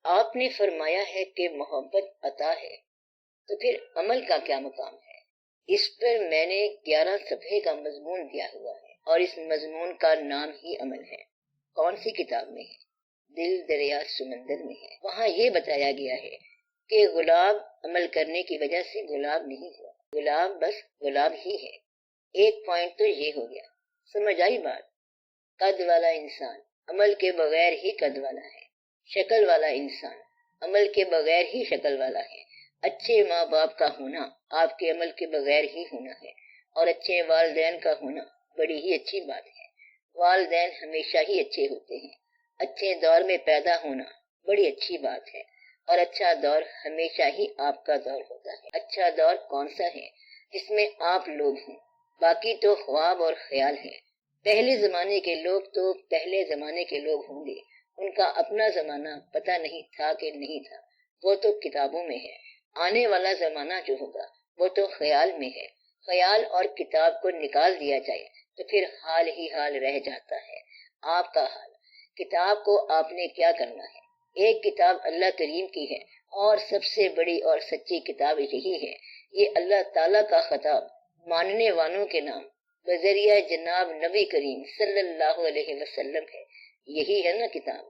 آپ نے فرمایا ہے کہ محبت عطا ہے، تو پھر عمل کا کیا مقام ہے؟ اس پر میں نے 11 صفحے کا مضمون دیا ہوا ہے، اور اس مضمون کا نام ہی عمل ہے۔ کون سی کتاب میں ہے؟ دل دریا سمندر میں ہے۔ وہاں یہ بتایا گیا ہے کہ گلاب عمل کرنے کی وجہ سے گلاب نہیں ہوا، گلاب بس گلاب ہی ہے۔ ایک پوائنٹ تو یہ ہو گیا، سمجھ آئی بات؟ قد والا انسان عمل کے بغیر ہی قد والا ہے، شکل والا انسان عمل کے بغیر ہی شکل والا ہے۔ اچھے ماں باپ کا ہونا آپ کے عمل کے بغیر ہی ہونا ہے، اور اچھے والدین کا ہونا بڑی ہی اچھی بات ہے۔ والدین ہمیشہ ہی اچھے ہوتے ہیں۔ اچھے دور میں پیدا ہونا بڑی اچھی بات ہے، اور اچھا دور ہمیشہ ہی آپ کا دور ہوتا ہے۔ اچھا دور کون سا ہے؟ جس میں آپ لوگ ہوں، باقی تو خواب اور خیال ہے۔ پہلے زمانے کے لوگ تو پہلے زمانے کے لوگ ہوں گے، ان کا اپنا زمانہ پتہ نہیں تھا کہ نہیں تھا، وہ تو کتابوں میں ہے۔ آنے والا زمانہ جو ہوگا وہ تو خیال میں ہے۔ خیال اور کتاب کو نکال دیا جائے تو پھر حال ہی حال رہ جاتا ہے۔ آپ کا حال، کتاب کو آپ نے کیا کرنا ہے؟ ایک کتاب اللہ کریم کی ہے، اور سب سے بڑی اور سچی کتاب یہی ہے۔ یہ اللہ تعالیٰ کا خطاب ماننے والوں کے نام بذریعہ جناب نبی کریم صلی اللہ علیہ وسلم ہے۔ یہی ہے نا کتاب۔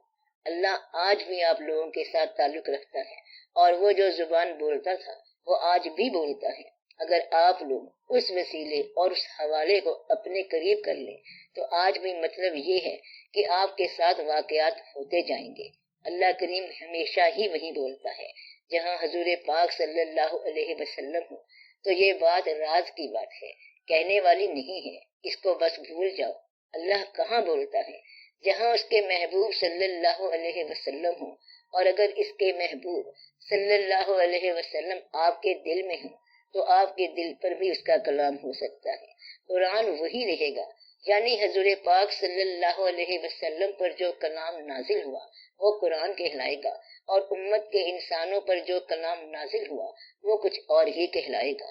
اللہ آج بھی آپ لوگوں کے ساتھ تعلق رکھتا ہے، اور وہ جو زبان بولتا تھا وہ آج بھی بولتا ہے۔ اگر آپ لوگ اس وسیلے اور اس حوالے کو اپنے قریب کر لیں تو آج بھی مطلب یہ ہے کہ آپ کے ساتھ واقعات ہوتے جائیں گے۔ اللہ کریم ہمیشہ ہی وہی بولتا ہے جہاں حضور پاک صلی اللہ علیہ وسلم ہو، تو یہ بات راز کی بات ہے، کہنے والی نہیں ہے، اس کو بس بھول جاؤ۔ اللہ کہاں بولتا ہے؟ جہاں اس کے محبوب صلی اللہ علیہ وسلم ہوں، اور اگر اس کے محبوب صلی اللہ علیہ وسلم آپ کے دل میں ہوں تو آپ کے دل پر بھی اس کا کلام ہو سکتا ہے۔ قرآن وہی رہے گا، یعنی حضور پاک صلی اللہ علیہ وسلم پر جو کلام نازل ہوا وہ قرآن کہلائے گا، اور امت کے انسانوں پر جو کلام نازل ہوا وہ کچھ اور ہی کہلائے گا،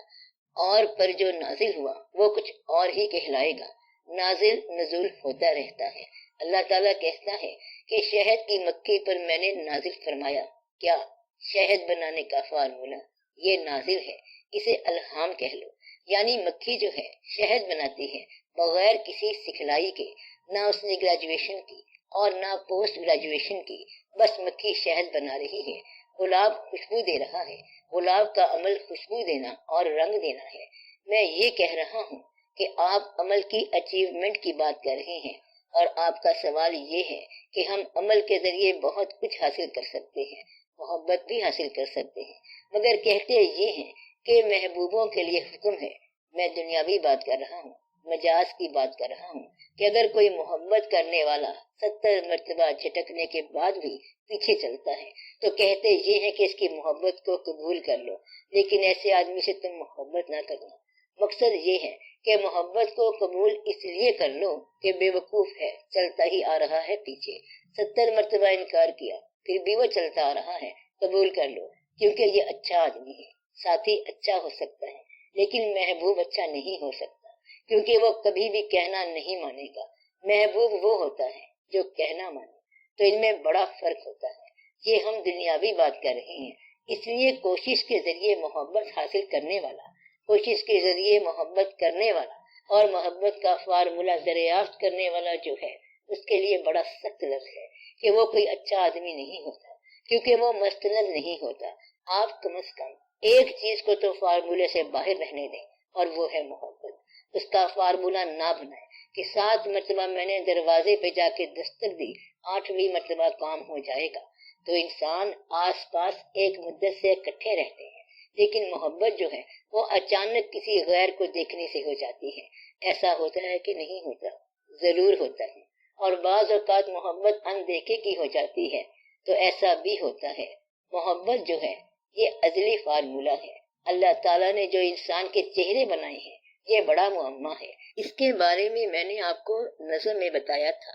اور پر جو نازل ہوا وہ کچھ اور ہی کہلائے گا۔ نازل نزول ہوتا رہتا ہے۔ اللہ تعالیٰ کہتا ہے کہ شہد کی مکھی پر میں نے نازل فرمایا۔ کیا؟ شہد بنانے کا فارمولہ، یہ نازل ہے۔ اسے الہام کہہ لو، یعنی مکھی جو ہے شہد بناتی ہے بغیر کسی سکھلائی کے، نہ اس نے گریجویشن کی اور نہ پوسٹ گریجویشن کی، بس مکھی شہد بنا رہی ہے۔ گلاب خوشبو دے رہا ہے، گلاب کا عمل خوشبو دینا اور رنگ دینا ہے۔ میں یہ کہہ رہا ہوں کہ آپ عمل کی اچیومنٹ کی بات کر رہے ہیں، اور آپ کا سوال یہ ہے کہ ہم عمل کے ذریعے بہت کچھ حاصل کر سکتے ہیں، محبت بھی حاصل کر سکتے ہیں، مگر کہتے یہ ہیں کہ محبوبوں کے لیے حکم ہے۔ میں دنیاوی بات کر رہا ہوں، مجاز کی بات کر رہا ہوں کہ اگر کوئی محبت کرنے والا 70 مرتبہ جھٹکنے کے بعد بھی پیچھے چلتا ہے تو کہتے یہ ہے کہ اس کی محبت کو قبول کر لو، لیکن ایسے آدمی سے تم محبت نہ کرنا۔ مقصد یہ ہے کہ محبت کو قبول اس لیے کر لو کہ بے وقوف ہے، چلتا ہی آ رہا ہے پیچھے، 70 مرتبہ انکار کیا پھر بھی وہ چلتا آ رہا ہے، قبول کر لو کیونکہ یہ اچھا آدمی ہے۔ ساتھی اچھا ہو سکتا ہے لیکن محبوب اچھا نہیں ہو سکتا، کیونکہ وہ کبھی بھی کہنا نہیں مانے گا۔ محبوب وہ ہوتا ہے جو کہنا مانے، تو ان میں بڑا فرق ہوتا ہے۔ یہ ہم دنیاوی بات کر رہے ہیں، اس لیے کوشش کے ذریعے محبت حاصل کرنے والا، کوشش کے ذریعے محبت کرنے والا اور محبت کا فارمولہ دریافت کرنے والا جو ہے اس کے لیے بڑا سخت لفظ ہے کہ وہ کوئی اچھا آدمی نہیں ہوتا، کیونکہ وہ مستند نہیں ہوتا۔ آپ کم از کم ایک چیز کو تو فارمولے سے باہر رہنے دیں، اور وہ ہے محبت۔ اس کا فارمولہ نہ بنائیں کہ 7 مرتبہ میں نے دروازے پہ جا کے دستک دی، 8ویں مرتبہ کام ہو جائے گا۔ تو انسان آس پاس ایک مدت سے اکٹھے رہتے ہیں، لیکن محبت جو ہے وہ اچانک کسی غیر کو دیکھنے سے ہو جاتی ہے۔ ایسا ہوتا ہے کہ نہیں ہوتا؟ ضرور ہوتا ہے، اور بعض اوقات محبت اندیکھے کی ہو جاتی ہے، تو ایسا بھی ہوتا ہے۔ محبت جو ہے یہ ازلی فارمولہ ہے۔ اللہ تعالیٰ نے جو انسان کے چہرے بنائے ہیں یہ بڑا معمہ ہے۔ اس کے بارے میں میں نے آپ کو نظم میں بتایا تھا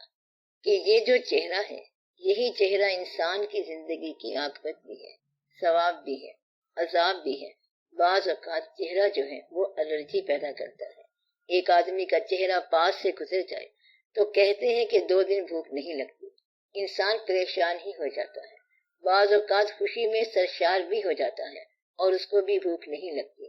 کہ یہ جو چہرہ ہے یہی چہرہ انسان کی زندگی کی عاقبت بھی ہے، ثواب بھی ہے، عذاب بھی ہے۔ بعض اوقات چہرہ جو ہے وہ الرجی پیدا کرتا ہے۔ ایک آدمی کا چہرہ پاس سے گزر جائے تو کہتے ہیں کہ 2 دن بھوک نہیں لگتی، انسان پریشان ہی ہو جاتا ہے۔ بعض اوقات خوشی میں سرشار بھی ہو جاتا ہے اور اس کو بھی بھوک نہیں لگتی۔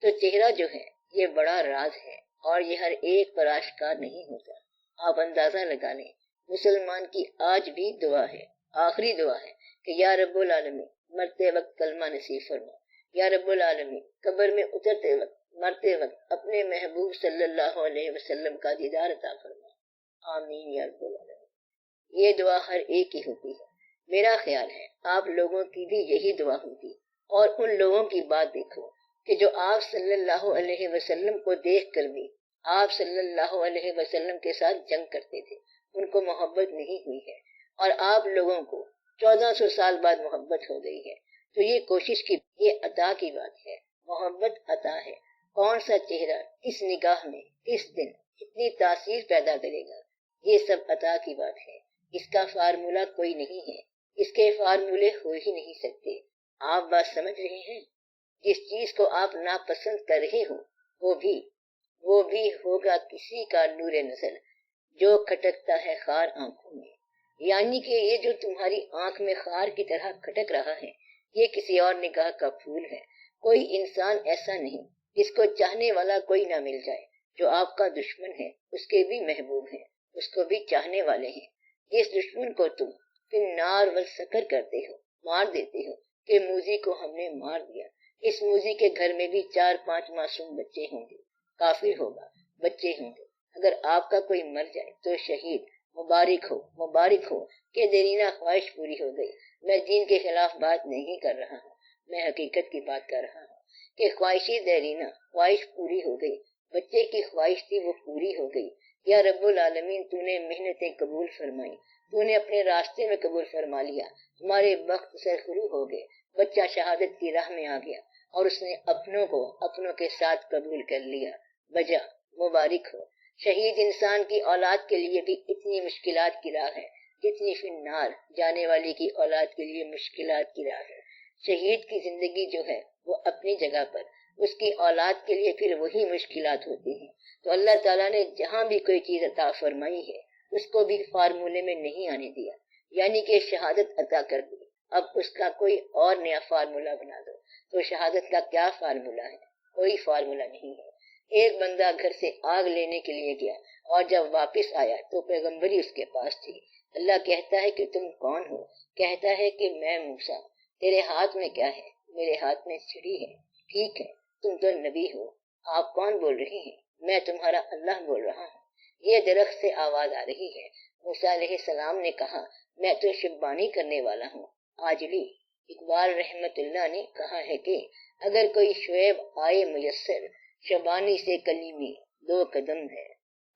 تو چہرہ جو ہے یہ بڑا راز ہے اور یہ ہر ایک پر آشکار نہیں ہوتا۔ آپ اندازہ لگا لیں، مسلمان کی آج بھی دعا ہے، آخری دعا ہے کہ یا رب العالمین مرتے وقت کلمہ نصیب فرما، یا رب العالمین قبر میں اترتے وقت مرتے وقت اپنے محبوب صلی اللہ علیہ وسلم کا دیدار عطا فرما، آمین یا رب العالمین۔ یہ دعا ہر ایک کی ہوتی ہے۔ میرا خیال ہے آپ لوگوں کی بھی یہی دعا ہوگی۔ اور ان لوگوں کی بات دیکھو کہ جو آپ صلی اللہ علیہ وسلم کو دیکھ کر بھی آپ صلی اللہ علیہ وسلم کے ساتھ جنگ کرتے تھے، ان کو محبت نہیں ہوئی ہے، اور آپ لوگوں کو 1400 سال بعد محبت ہو گئی ہے۔ تو یہ کوشش کی، یہ عطا کی بات ہے، محبت عطا ہے۔ کون سا چہرہ کس نگاہ میں کس دن اتنی تاثیر پیدا کرے گا، یہ سب عطا کی بات ہے۔ اس کا فارمولہ کوئی نہیں ہے، اس کے فارمولے ہو ہی نہیں سکتے۔ آپ بات سمجھ رہے ہیں؟ جس چیز کو آپ ناپسند کر رہے ہو وہ بھی ہوگا کسی کا نور نظر جو کھٹکتا ہے خار آنکھوں میں۔ یعنی کہ یہ جو تمہاری آنکھ میں خار کی طرح کھٹک رہا ہے، یہ کسی اور نگاہ کا پھول ہے۔ کوئی انسان ایسا نہیں جس کو چاہنے والا کوئی نہ مل جائے۔ جو آپ کا دشمن ہے اس کے بھی محبوب ہیں، اس کو بھی چاہنے والے ہیں۔ جس دشمن کو تم فنار والسکر کرتے ہو، مار دیتے ہو کہ موذی کو ہم نے مار دیا، اس موذی کے گھر میں بھی 4-5 معصوم بچے ہوں گے، کافر ہوگا، بچے ہوں گے۔ اگر آپ کا کوئی مر جائے تو شہید، مبارک ہو کہ دیرینہ خواہش پوری ہو گئی۔ میں دین کے خلاف بات نہیں کر رہا ہوں، میں حقیقت کی بات کر رہا ہوں کہ خواہشی دیرینہ خواہش پوری ہو گئی، بچے کی خواہش تھی وہ پوری ہو گئی۔ یا رب العالمین تو نے محنتیں قبول فرمائی، تو نے اپنے راستے میں قبول فرما لیا، ہمارے وقت سرخرو ہو گئے، بچہ شہادت کی راہ میں آ گیا اور اس نے اپنوں کو اپنوں کے ساتھ قبول کر لیا۔ بجا مبارک ہو۔ شہید انسان کی اولاد کے لیے بھی اتنی مشکلات کی راہ ہے جتنی فنار جانے والی کی اولاد کے لیے مشکلات کی راہ ہے۔ شہید کی زندگی جو ہے وہ اپنی جگہ پر، اس کی اولاد کے لیے پھر وہی مشکلات ہوتی ہیں۔ تو اللہ تعالیٰ نے جہاں بھی کوئی چیز عطا فرمائی ہے اس کو بھی فارمولے میں نہیں آنے دیا، یعنی کہ شہادت عطا کر دی، اب اس کا کوئی اور نیا فارمولہ بنا دو۔ تو شہادت کا کیا فارمولہ ہے؟ کوئی فارمولہ نہیں ہے۔ ایک بندہ گھر سے آگ لینے کے لیے گیا اور جب واپس آیا تو پیغمبری اس کے پاس تھی۔ اللہ کہتا ہے کہ تم کون ہو؟ کہتا ہے کہ میں موسیٰ۔ تیرے ہاتھ میں کیا ہے؟ میرے ہاتھ میں چھڑی ہے۔ ٹھیک ہے، تم تو نبی ہو۔ آپ کون بول رہے ہیں؟ میں تمہارا اللہ بول رہا ہوں۔ یہ درخت سے آواز آ رہی ہے۔ موسیٰ علیہ السلام نے کہا میں تو شبانی کرنے والا ہوں۔ آجلی اقبال رحمت اللہ نے کہا ہے کہ اگر کوئی شعیب آئے میسر، شبانی سے کلیمی 2 قدم ہے۔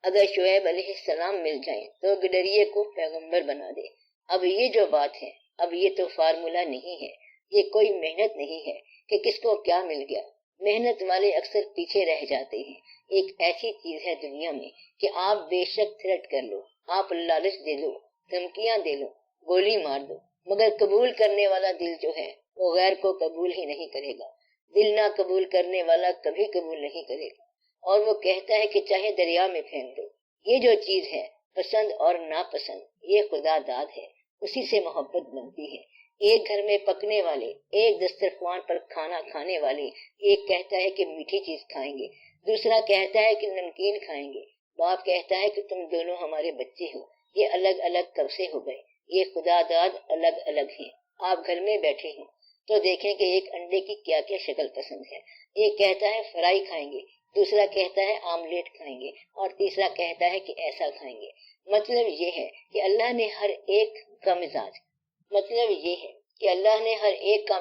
اگر شعیب علیہ السلام مل جائیں تو گڈریے کو پیغمبر بنا دے۔ اب یہ جو بات ہے، اب یہ تو فارمولہ نہیں ہے، یہ کوئی محنت نہیں ہے کہ کس کو کیا مل گیا۔ محنت والے اکثر پیچھے رہ جاتے ہیں۔ ایک ایسی چیز ہے دنیا میں کہ آپ بے شک تھرٹ کر لو، آپ لالچ دے لو، دھمکیاں دے لو، گولی مار دو، مگر قبول کرنے والا دل جو ہے وہ غیر کو قبول ہی نہیں کرے گا۔ دل نہ قبول کرنے والا کبھی قبول نہیں کرے گا، اور وہ کہتا ہے کہ چاہے دریا میں پھینک دو۔ یہ جو چیز ہے پسند اور ناپسند، یہ خدا داد ہے، اسی سے محبت بنتی ہے۔ ایک گھر میں پکنے والے، ایک دسترخوان پر کھانا کھانے والے، ایک کہتا ہے کہ میٹھی چیز کھائیں گے، دوسرا کہتا ہے کہ نمکین کھائیں گے۔ باپ کہتا ہے کہ تم دونوں ہمارے بچے ہو۔ یہ الگ الگ کب سے ہو گئے؟ یہ خدا داد الگ الگ ہیں۔ آپ گھر میں بیٹھے ہیں تو دیکھیں کہ ایک انڈے کی کیا کیا شکل پسند ہے۔ ایک کہتا ہے فرائی کھائیں گے، دوسرا کہتا ہے آملیٹ کھائیں گے، اور تیسرا کہتا ہے کہ ایسا کھائیں گے۔ مطلب یہ ہے کہ اللہ نے ہر ایک کا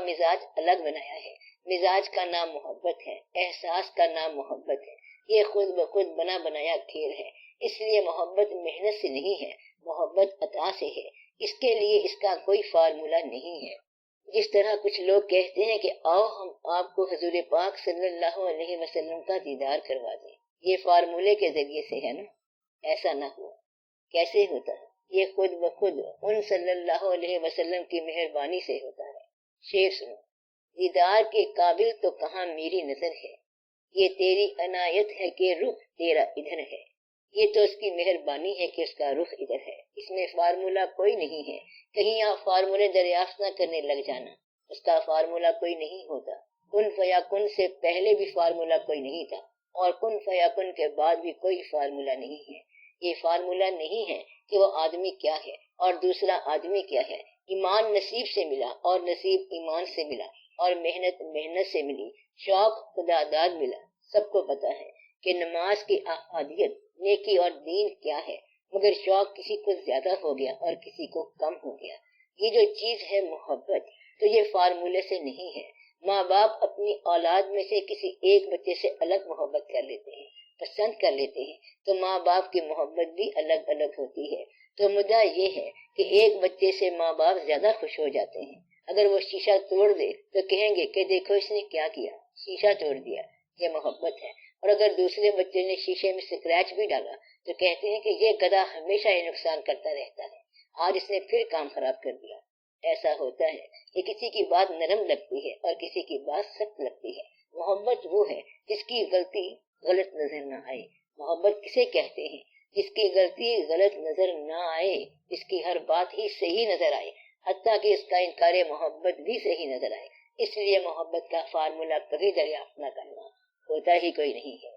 مزاج الگ بنایا ہے۔ مزاج کا نام محبت ہے، احساس کا نام محبت ہے۔ یہ خود بخود بنا بنایا کھیل ہے۔ اس لیے محبت محنت سے نہیں ہے، محبت عطا سے ہے۔ اس کے لیے اس کا کوئی فارمولہ نہیں ہے۔ جس طرح کچھ لوگ کہتے ہیں کہ آؤ ہم آپ کو حضور پاک صلی اللہ علیہ وسلم کا دیدار کروا دیں، یہ فارمولے کے ذریعے سے ہے نا؟ ایسا نہ ہو۔ کیسے ہوتا ہے؟ یہ خود بخود ان صلی اللہ علیہ وسلم کی مہربانی سے ہوتا ہے۔ شعر سنو۔ دیدار کے قابل تو کہاں میری نظر ہے، یہ تیری عنایت ہے کہ رخ تیرا ادھر ہے۔ یہ تو اس کی مہربانی ہے کہ اس کا رخ ادھر ہے، اس میں فارمولا کوئی نہیں ہے، کہیں آپ فارمولے دریافت نہ کرنے لگ جانا، اس کا فارمولا کوئی نہیں ہوتا، کن فیکن سے پہلے بھی فارمولا کوئی نہیں تھا اور کن فیکن کے بعد بھی کوئی فارمولا نہیں ہے۔ یہ فارمولا نہیں ہے کہ وہ آدمی کیا ہے اور دوسرا آدمی کیا ہے، ایمان نصیب سے ملا اور نصیب ایمان سے ملا اور محنت محنت سے ملی، شوق خدا داد ملا۔ سب کو پتا ہے کہ نماز کی احادیت، نیکی اور دین کیا ہے، مگر شوق کسی کو زیادہ ہو گیا اور کسی کو کم ہو گیا۔ یہ جو چیز ہے محبت، تو یہ فارمولے سے نہیں ہے۔ ماں باپ اپنی اولاد میں سے کسی ایک بچے سے الگ محبت کر لیتے ہیں، پسند کر لیتے ہیں، تو ماں باپ کی محبت بھی الگ الگ ہوتی ہے۔ تو مدعا یہ ہے کہ ایک بچے سے ماں باپ زیادہ خوش ہو جاتے ہیں۔ اگر وہ شیشہ توڑ دے تو کہیں گے کہ دیکھو اس نے کیا کیا، شیشہ توڑ دیا، یہ محبت ہے۔ اور اگر دوسرے بچے نے شیشے میں سکریچ بھی ڈالا تو کہتے ہیں کہ یہ گدھا ہمیشہ یہ نقصان کرتا رہتا ہے، آج اس نے پھر کام خراب کر دیا۔ ایسا ہوتا ہے کہ کسی کی بات نرم لگتی ہے اور کسی کی بات سخت لگتی ہے۔ محبت وہ ہے جس کی غلطی غلط نظر نہ آئے۔ محبت کسے کہتے ہیں؟ جس کی غلطی غلط نظر نہ آئے، جس کی ہر بات ہی صحیح نظر آئے، حتیٰ کہ اس کا انکار محبت بھی صحیح نظر آئے۔ اس لیے محبت کا فارمولا کبھی دریافت نہ کرنا، ہوتا ہی کوئی نہیں ہے۔